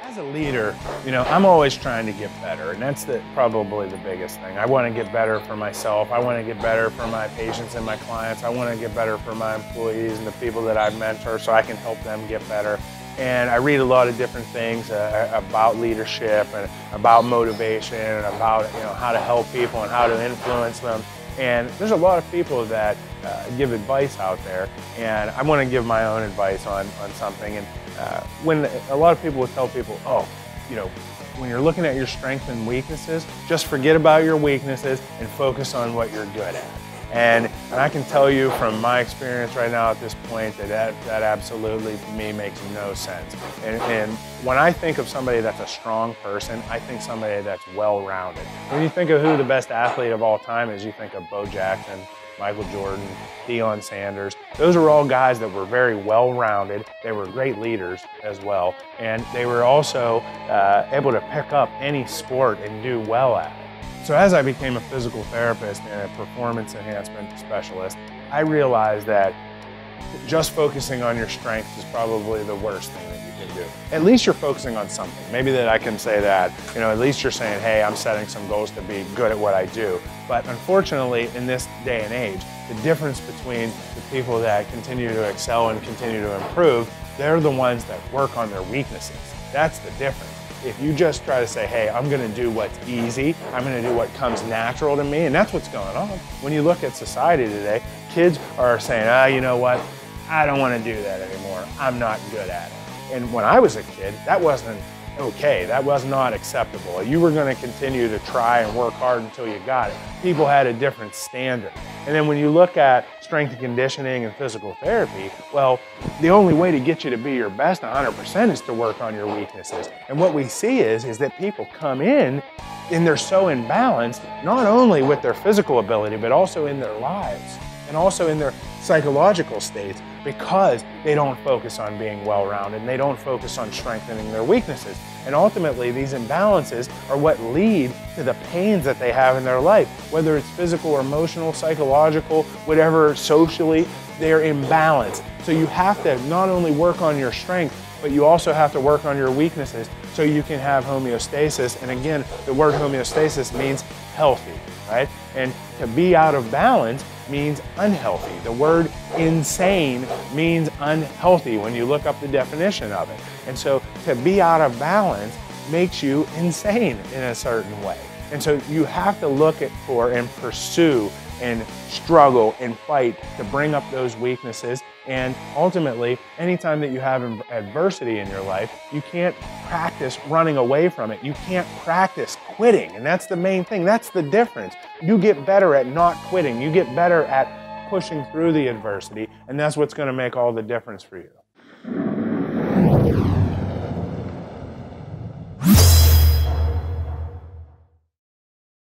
As a leader, I'm always trying to get better, and that's probably the biggest thing. I want to get better for myself. I want to get better for my patients and my clients. I want to get better for my employees and the people that I mentor so I can help them get better. And I read a lot of different things about leadership and about motivation and about how to help people and how to influence them. And there's a lot of people that give advice out there, and I want to give my own advice on something. And when a lot of people will tell people, oh, when you're looking at your strengths and weaknesses, just forget about your weaknesses and focus on what you're good at. And I can tell you from my experience right now at this point that absolutely, to me, makes no sense. And when I think of somebody that's a strong person, I think somebody that's well-rounded. When you think of who the best athlete of all time is, you think of Bo Jackson, Michael Jordan, Deion Sanders. Those are all guys that were very well-rounded. They were great leaders as well. And they were also able to pick up any sport and do well at it. So as I became a physical therapist and a performance enhancement specialist, I realized that just focusing on your strengths is probably the worst thing that you can do. At least you're focusing on something. Maybe that I can say that, at least you're saying, hey, I'm setting some goals to be good at what I do. But unfortunately, in this day and age, the difference between the people that continue to excel and continue to improve, they're the ones that work on their weaknesses. That's the difference. If you just try to say, hey, I'm going to do what's easy, I'm going to do what comes natural to me, and that's what's going on. When you look at society today, kids are saying, you know what, I don't want to do that anymore. I'm not good at it. And when I was a kid, that wasn't okay. That was not acceptable. You were going to continue to try and work hard until you got it. People had a different standard. And then when you look at strength and conditioning and physical therapy, well, the only way to get you to be your best 100% is to work on your weaknesses. And what we see is that people come in and they're so imbalanced, not only with their physical ability, but also in their lives and also in their psychological states, because they don't focus on being well-rounded and they don't focus on strengthening their weaknesses. And ultimately, these imbalances are what lead to the pains that they have in their life, whether it's physical or emotional, psychological, whatever, socially, they're imbalanced. So you have to not only work on your strength, but you also have to work on your weaknesses so you can have homeostasis. And again, the word homeostasis means healthy, right? And to be out of balance means unhealthy. The word insane means unhealthy when you look up the definition of it. And so to be out of balance makes you insane in a certain way. And so you have to look for and pursue and struggle and fight to bring up those weaknesses. And ultimately, anytime that you have adversity in your life, you can't practice running away from it. You can't practice quitting. And that's the main thing. That's the difference. You get better at not quitting. You get better at pushing through the adversity. And that's what's going to make all the difference for you.